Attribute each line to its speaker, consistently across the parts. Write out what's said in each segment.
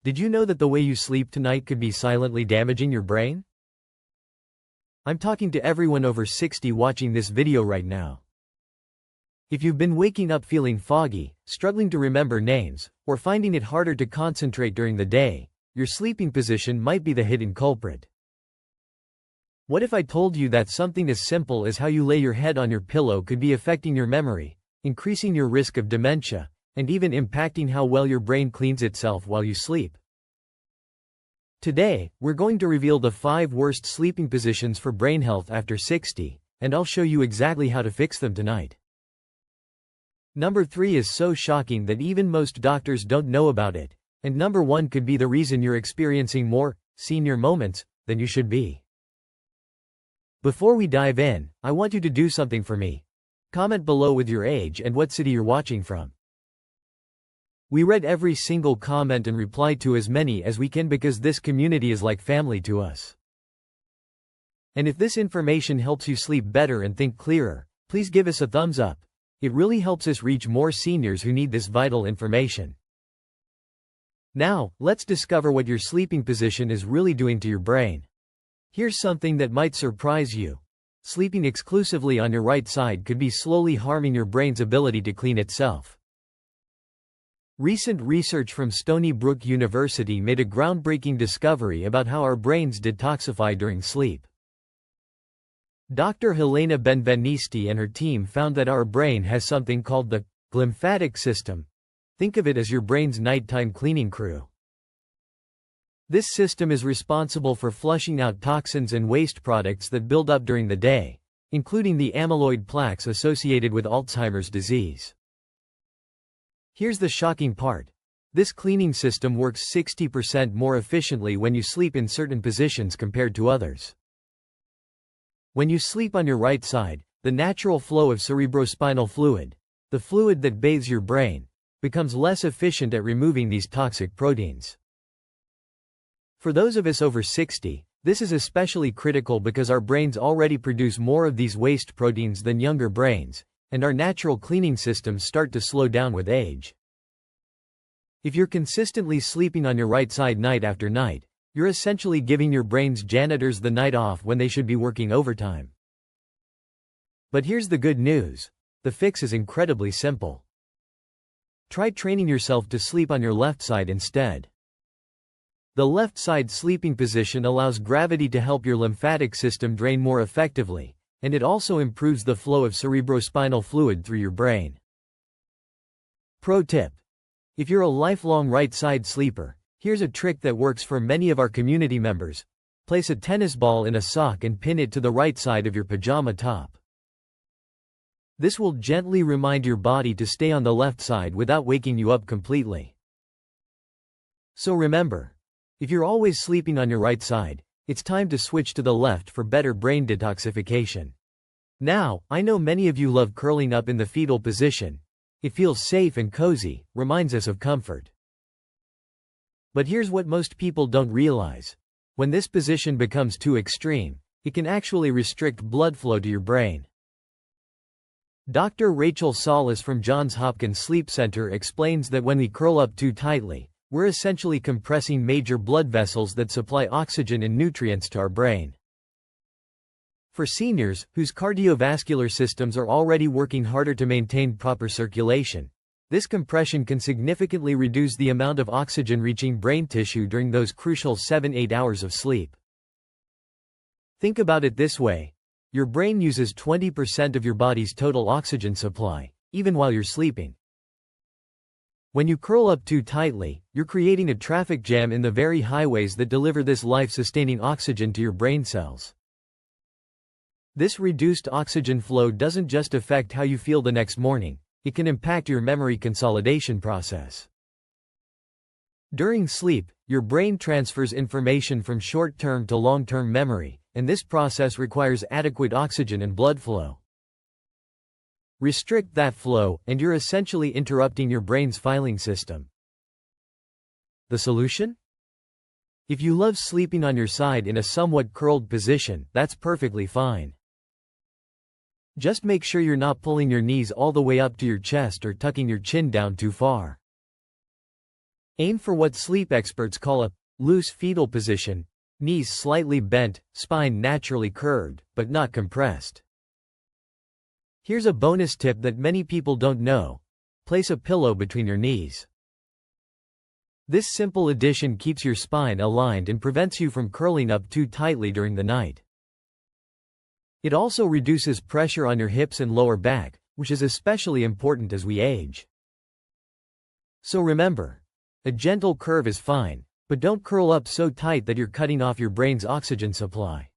Speaker 1: Did you know that the way you sleep tonight could be silently damaging your brain? I'm talking to everyone over 60 watching this video right now. If you've been waking up feeling foggy, struggling to remember names, or finding it harder to concentrate during the day, your sleeping position might be the hidden culprit. What if I told you that something as simple as how you lay your head on your pillow could be affecting your memory, increasing your risk of dementia, and even impacting how well your brain cleans itself while you sleep? Today, we're going to reveal the 5 worst sleeping positions for brain health after 60, and I'll show you exactly how to fix them tonight. Number 3 is so shocking that even most doctors don't know about it, and number 1 could be the reason you're experiencing more senior moments than you should be. Before we dive in, I want you to do something for me. Comment below with your age and what city you're watching from. We read every single comment and reply to as many as we can because this community is like family to us. And if this information helps you sleep better and think clearer, please give us a thumbs up. It really helps us reach more seniors who need this vital information. Now, let's discover what your sleeping position is really doing to your brain. Here's something that might surprise you. Sleeping exclusively on your right side could be slowly harming your brain's ability to clean itself. Recent research from Stony Brook University made a groundbreaking discovery about how our brains detoxify during sleep. Dr. Helena Benvenisti and her team found that our brain has something called the glymphatic system. Think of it as your brain's nighttime cleaning crew. This system is responsible for flushing out toxins and waste products that build up during the day, including the amyloid plaques associated with Alzheimer's disease. Here's the shocking part. This cleaning system works 60% more efficiently when you sleep in certain positions compared to others. When you sleep on your right side, the natural flow of cerebrospinal fluid, the fluid that bathes your brain, becomes less efficient at removing these toxic proteins. For those of us over 60, this is especially critical because our brains already produce more of these waste proteins than younger brains, and our natural cleaning systems start to slow down with age. If you're consistently sleeping on your right side night after night, you're essentially giving your brain's janitors the night off when they should be working overtime. But here's the good news. The fix is incredibly simple. Try training yourself to sleep on your left side instead. The left side sleeping position allows gravity to help your lymphatic system drain more effectively, and it also improves the flow of cerebrospinal fluid through your brain. Pro tip. If you're a lifelong right-side sleeper, here's a trick that works for many of our community members. Place a tennis ball in a sock and pin it to the right side of your pajama top. This will gently remind your body to stay on the left side without waking you up completely. So remember, if you're always sleeping on your right side, it's time to switch to the left for better brain detoxification. Now, I know many of you love curling up in the fetal position. It feels safe and cozy, reminds us of comfort. But here's what most people don't realize. When this position becomes too extreme, it can actually restrict blood flow to your brain. Dr. Rachel Solis from Hopkins Sleep Center explains that when we curl up too tightly, we're essentially compressing major blood vessels that supply oxygen and nutrients to our brain. For seniors, whose cardiovascular systems are already working harder to maintain proper circulation, this compression can significantly reduce the amount of oxygen reaching brain tissue during those crucial 7-8 hours of sleep. Think about it this way. Your brain uses 20% of your body's total oxygen supply, even while you're sleeping. When you curl up too tightly, you're creating a traffic jam in the very highways that deliver this life-sustaining oxygen to your brain cells. This reduced oxygen flow doesn't just affect how you feel the next morning, it can impact your memory consolidation process. During sleep, your brain transfers information from short-term to long-term memory, and this process requires adequate oxygen and blood flow. Restrict that flow, and you're essentially interrupting your brain's filing system. The solution? If you love sleeping on your side in a somewhat curled position, that's perfectly fine. Just make sure you're not pulling your knees all the way up to your chest or tucking your chin down too far. Aim for what sleep experts call a loose fetal position, knees slightly bent, spine naturally curved, but not compressed. Here's a bonus tip that many people don't know. Place a pillow between your knees. This simple addition keeps your spine aligned and prevents you from curling up too tightly during the night. It also reduces pressure on your hips and lower back, which is especially important as we age. So remember, a gentle curve is fine, but don't curl up so tight that you're cutting off your brain's oxygen supply.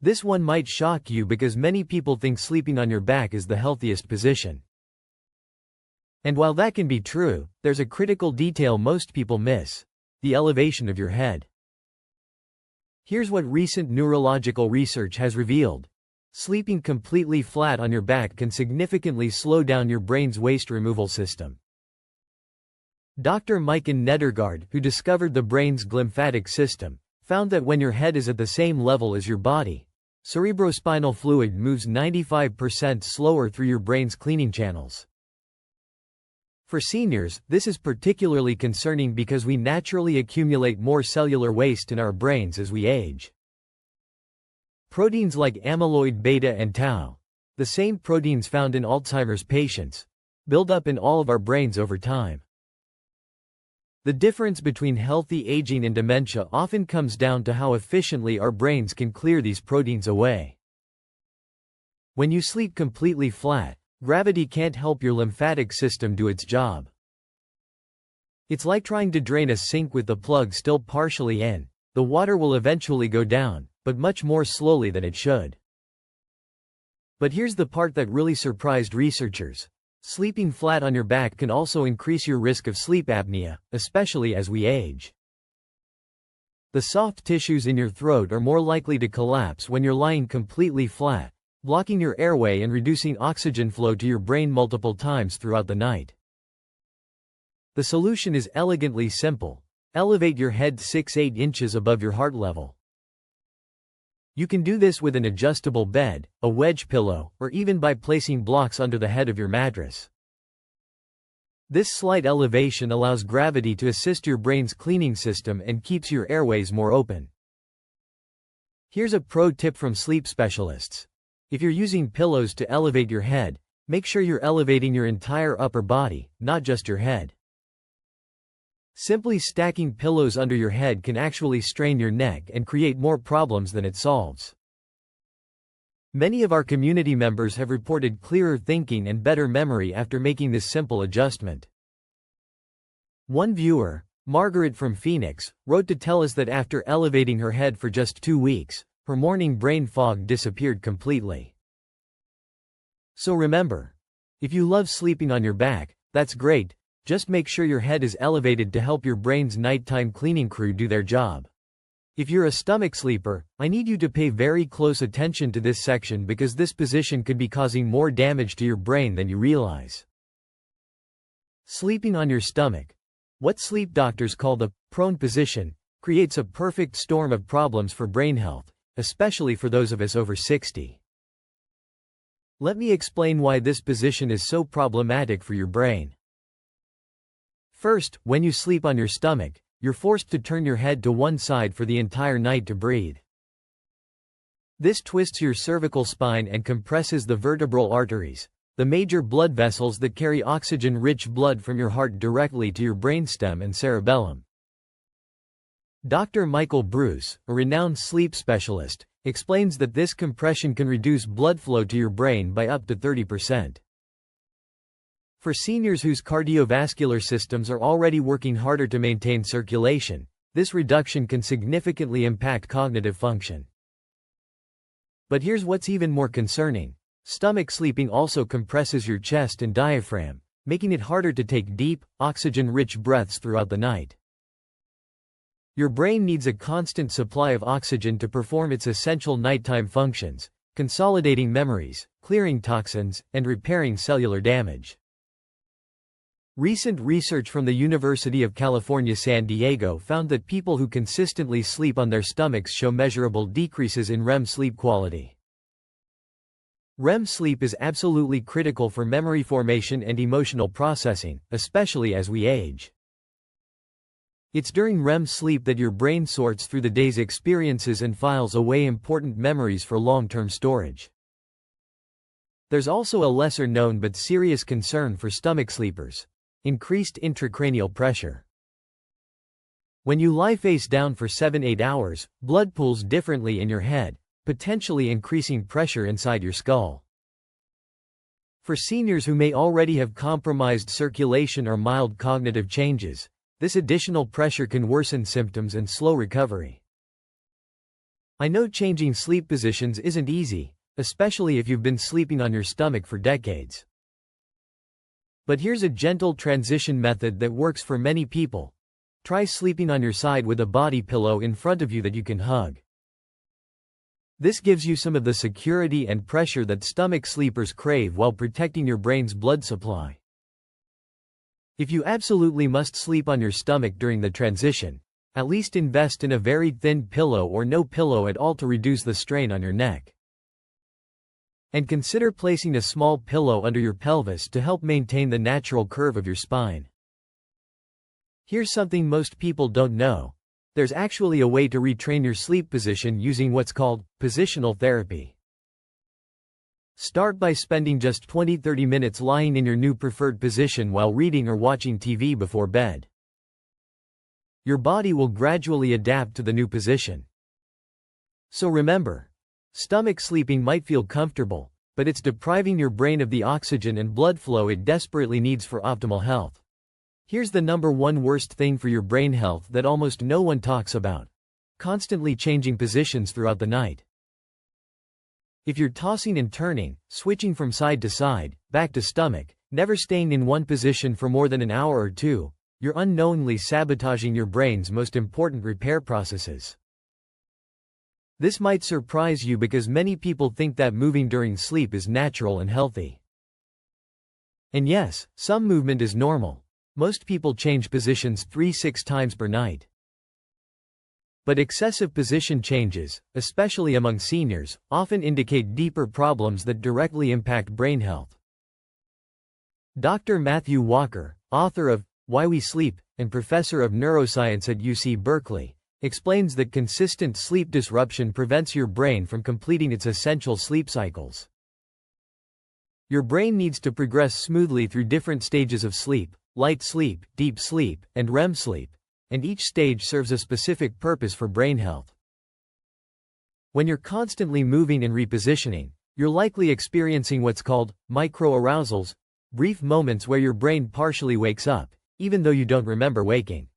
Speaker 1: This one might shock you because many people think sleeping on your back is the healthiest position. And while that can be true, there's a critical detail most people miss: the elevation of your head. Here's what recent neurological research has revealed. Sleeping completely flat on your back can significantly slow down your brain's waste removal system. Dr. Maiken Nedergaard, who discovered the brain's glymphatic system, found that when your head is at the same level as your body, cerebrospinal fluid moves 95% slower through your brain's cleaning channels. For seniors, this is particularly concerning because we naturally accumulate more cellular waste in our brains as we age. Proteins like amyloid beta and tau, the same proteins found in Alzheimer's patients, build up in all of our brains over time. The difference between healthy aging and dementia often comes down to how efficiently our brains can clear these proteins away. When you sleep completely flat, gravity can't help your lymphatic system do its job. It's like trying to drain a sink with the plug still partially in. The water will eventually go down, but much more slowly than it should. But here's the part that really surprised researchers. Sleeping flat on your back can also increase your risk of sleep apnea, especially as we age. The soft tissues in your throat are more likely to collapse when you're lying completely flat, blocking your airway and reducing oxygen flow to your brain multiple times throughout the night. The solution is elegantly simple. Elevate your head 6–8 inches above your heart level. You can do this with an adjustable bed, a wedge pillow, or even by placing blocks under the head of your mattress. This slight elevation allows gravity to assist your brain's cleaning system and keeps your airways more open. Here's a pro tip from sleep specialists. If you're using pillows to elevate your head, make sure you're elevating your entire upper body, not just your head. Simply stacking pillows under your head can actually strain your neck and create more problems than it solves. Many of our community members have reported clearer thinking and better memory after making this simple adjustment. One viewer, Margaret from Phoenix, wrote to tell us that after elevating her head for just 2 weeks, her morning brain fog disappeared completely. So remember, if you love sleeping on your back, that's great. Just make sure your head is elevated to help your brain's nighttime cleaning crew do their job. If you're a stomach sleeper, I need you to pay very close attention to this section because this position could be causing more damage to your brain than you realize. Sleeping on your stomach, what sleep doctors call the prone position, creates a perfect storm of problems for brain health, especially for those of us over 60. Let me explain why this position is so problematic for your brain. First, when you sleep on your stomach, you're forced to turn your head to one side for the entire night to breathe. This twists your cervical spine and compresses the vertebral arteries, the major blood vessels that carry oxygen-rich blood from your heart directly to your brainstem and cerebellum. Dr. Michael Bruce, a renowned sleep specialist, explains that this compression can reduce blood flow to your brain by up to 30%. For seniors whose cardiovascular systems are already working harder to maintain circulation, this reduction can significantly impact cognitive function. But here's what's even more concerning. Stomach sleeping also compresses your chest and diaphragm, making it harder to take deep, oxygen-rich breaths throughout the night. Your brain needs a constant supply of oxygen to perform its essential nighttime functions, consolidating memories, clearing toxins, and repairing cellular damage. Recent research from the University of California, San Diego found that people who consistently sleep on their stomachs show measurable decreases in REM sleep quality. REM sleep is absolutely critical for memory formation and emotional processing, especially as we age. It's during REM sleep that your brain sorts through the day's experiences and files away important memories for long-term storage. There's also a lesser-known but serious concern for stomach sleepers: increased intracranial pressure. When you lie face down for 7–8 hours, blood pools differently in your head, potentially increasing pressure inside your skull. For seniors who may already have compromised circulation or mild cognitive changes, this additional pressure can worsen symptoms and slow recovery. I know changing sleep positions isn't easy, especially if you've been sleeping on your stomach for decades. But here's a gentle transition method that works for many people. Try sleeping on your side with a body pillow in front of you that you can hug. This gives you some of the security and pressure that stomach sleepers crave while protecting your brain's blood supply. If you absolutely must sleep on your stomach during the transition, at least invest in a very thin pillow or no pillow at all to reduce the strain on your neck. And consider placing a small pillow under your pelvis to help maintain the natural curve of your spine. Here's something most people don't know. There's actually a way to retrain your sleep position using what's called positional therapy. Start by spending just 20–30 minutes lying in your new preferred position while reading or watching TV before bed. Your body will gradually adapt to the new position. So remember, stomach sleeping might feel comfortable, but it's depriving your brain of the oxygen and blood flow it desperately needs for optimal health. Here's the number one worst thing for your brain health that almost no one talks about: constantly changing positions throughout the night. If you're tossing and turning, switching from side to side, back to stomach, never staying in one position for more than an hour or two, you're unknowingly sabotaging your brain's most important repair processes. This might surprise you because many people think that moving during sleep is natural and healthy. And yes, some movement is normal. Most people change positions 3–6 times per night. But excessive position changes, especially among seniors, often indicate deeper problems that directly impact brain health. Dr. Matthew Walker, author of Why We Sleep and professor of neuroscience at UC Berkeley, explains that consistent sleep disruption prevents your brain from completing its essential sleep cycles. Your brain needs to progress smoothly through different stages of sleep: light sleep, deep sleep, and REM sleep. And each stage serves a specific purpose for brain health. When you're constantly moving and repositioning, you're likely experiencing what's called microarousals, brief moments where your brain partially wakes up, even though you don't remember waking.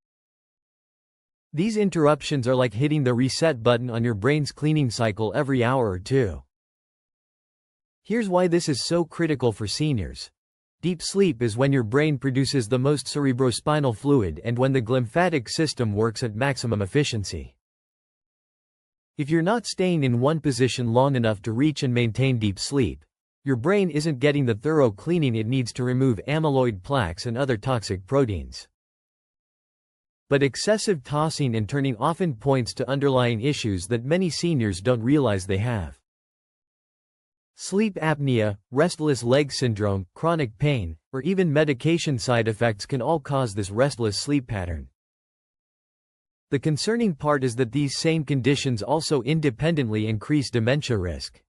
Speaker 1: These interruptions are like hitting the reset button on your brain's cleaning cycle every hour or two. Here's why this is so critical for seniors. Deep sleep is when your brain produces the most cerebrospinal fluid and when the glymphatic system works at maximum efficiency. If you're not staying in one position long enough to reach and maintain deep sleep, your brain isn't getting the thorough cleaning it needs to remove amyloid plaques and other toxic proteins. But excessive tossing and turning often points to underlying issues that many seniors don't realize they have. Sleep apnea, restless leg syndrome, chronic pain, or even medication side effects can all cause this restless sleep pattern. The concerning part is that these same conditions also independently increase dementia risk.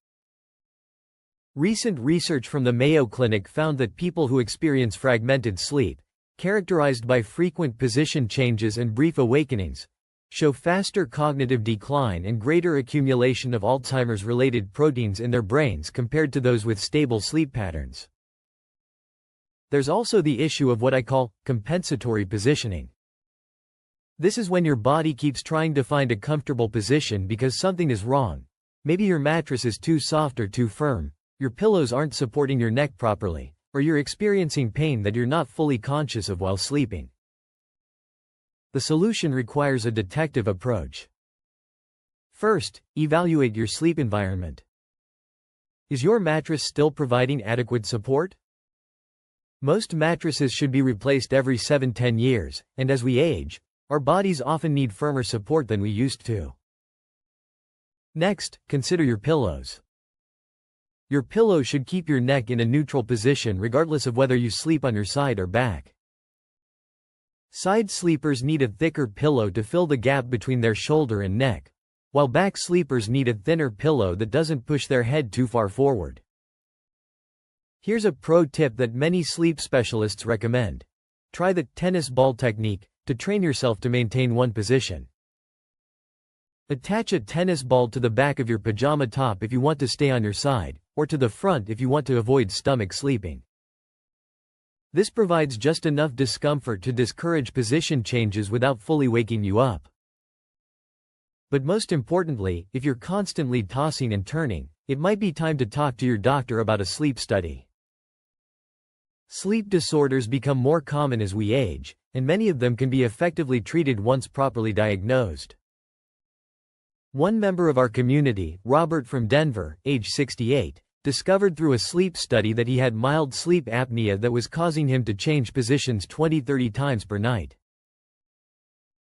Speaker 1: Recent research from the Mayo Clinic found that people who experience fragmented sleep, characterized by frequent position changes and brief awakenings, show faster cognitive decline and greater accumulation of Alzheimer's-related proteins in their brains compared to those with stable sleep patterns. There's also the issue of what I call compensatory positioning. This is when your body keeps trying to find a comfortable position because something is wrong. Maybe your mattress is too soft or too firm, your pillows aren't supporting your neck properly, or you're experiencing pain that you're not fully conscious of while sleeping. The solution requires a detective approach. First, evaluate your sleep environment. Is your mattress still providing adequate support? Most mattresses should be replaced every 7–10 years, and as we age, our bodies often need firmer support than we used to. Next, consider your pillows. Your pillow should keep your neck in a neutral position regardless of whether you sleep on your side or back. Side sleepers need a thicker pillow to fill the gap between their shoulder and neck, while back sleepers need a thinner pillow that doesn't push their head too far forward. Here's a pro tip that many sleep specialists recommend. Try the tennis ball technique to train yourself to maintain one position. Attach a tennis ball to the back of your pajama top if you want to stay on your side, or to the front if you want to avoid stomach sleeping. This provides just enough discomfort to discourage position changes without fully waking you up. But most importantly, if you're constantly tossing and turning, it might be time to talk to your doctor about a sleep study. Sleep disorders become more common as we age, and many of them can be effectively treated once properly diagnosed. One member of our community, Robert from Denver, age 68, discovered through a sleep study that he had mild sleep apnea that was causing him to change positions 20-30 times per night.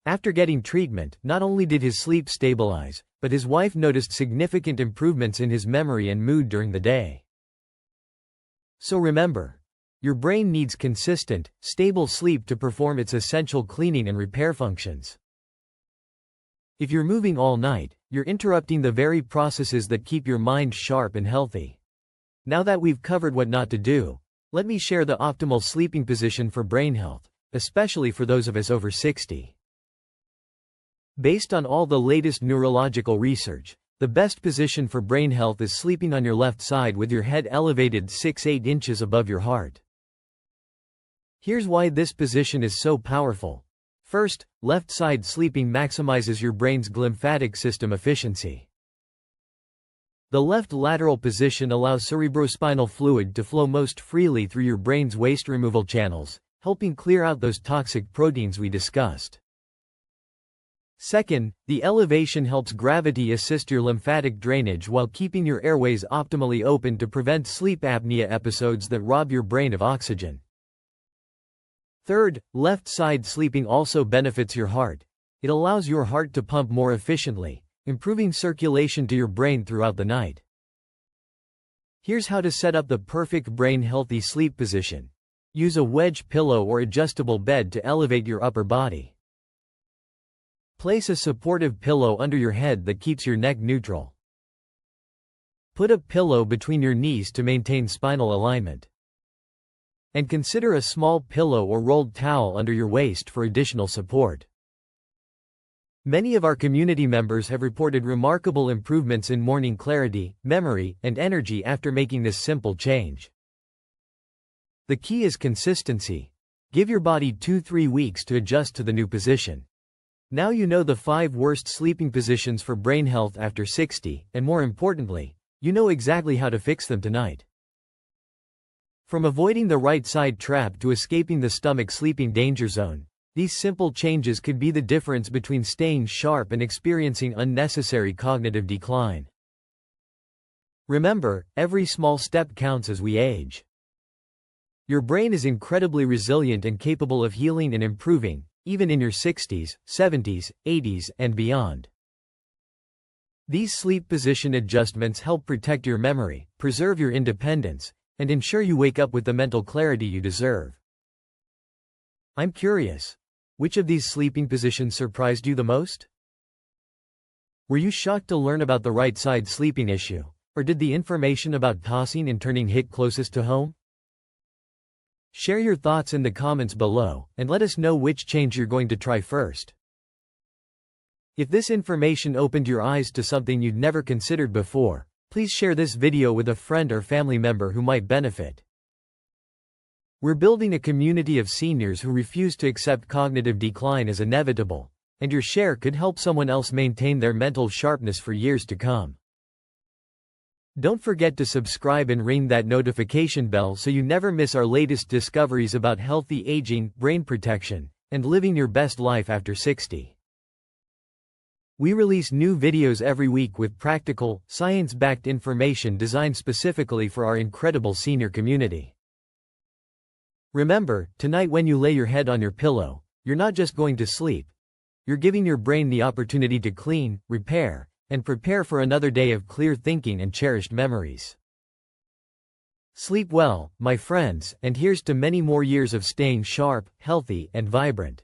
Speaker 1: After getting treatment, not only did his sleep stabilize, but his wife noticed significant improvements in his memory and mood during the day. So remember, your brain needs consistent, stable sleep to perform its essential cleaning and repair functions. If you're moving all night, you're interrupting the very processes that keep your mind sharp and healthy. Now that we've covered what not to do, let me share the optimal sleeping position for brain health, especially for those of us over 60. Based on all the latest neurological research, the best position for brain health is sleeping on your left side with your head elevated 6-8 inches above your heart. Here's why this position is so powerful. First, left side sleeping maximizes your brain's glymphatic system efficiency. The left lateral position allows cerebrospinal fluid to flow most freely through your brain's waste removal channels, helping clear out those toxic proteins we discussed. Second, the elevation helps gravity assist your lymphatic drainage while keeping your airways optimally open to prevent sleep apnea episodes that rob your brain of oxygen. Third, left side sleeping also benefits your heart. It allows your heart to pump more efficiently, improving circulation to your brain throughout the night. Here's how to set up the perfect brain-healthy sleep position. Use a wedge pillow or adjustable bed to elevate your upper body. Place a supportive pillow under your head that keeps your neck neutral. Put a pillow between your knees to maintain spinal alignment. And consider a small pillow or rolled towel under your waist for additional support. Many of our community members have reported remarkable improvements in morning clarity, memory, and energy after making this simple change. The key is consistency. Give your body 2-3 weeks to adjust to the new position. Now you know the 5 worst sleeping positions for brain health after 60, and more importantly, you know exactly how to fix them tonight. From avoiding the right side trap to escaping the stomach sleeping danger zone, these simple changes could be the difference between staying sharp and experiencing unnecessary cognitive decline. Remember, every small step counts as we age. Your brain is incredibly resilient and capable of healing and improving, even in your 60s, 70s, 80s, and beyond. These sleep position adjustments help protect your memory, preserve your independence, and ensure you wake up with the mental clarity you deserve. I'm curious. Which of these sleeping positions surprised you the most? Were you shocked to learn about the right side sleeping issue, or did the information about tossing and turning hit closest to home? Share your thoughts in the comments below, and let us know which change you're going to try first. If this information opened your eyes to something you'd never considered before, please share this video with a friend or family member who might benefit. We're building a community of seniors who refuse to accept cognitive decline as inevitable, and your share could help someone else maintain their mental sharpness for years to come. Don't forget to subscribe and ring that notification bell so you never miss our latest discoveries about healthy aging, brain protection, and living your best life after 60. We release new videos every week with practical, science-backed information designed specifically for our incredible senior community. Remember, tonight when you lay your head on your pillow, you're not just going to sleep. You're giving your brain the opportunity to clean, repair, and prepare for another day of clear thinking and cherished memories. Sleep well, my friends, and here's to many more years of staying sharp, healthy, and vibrant.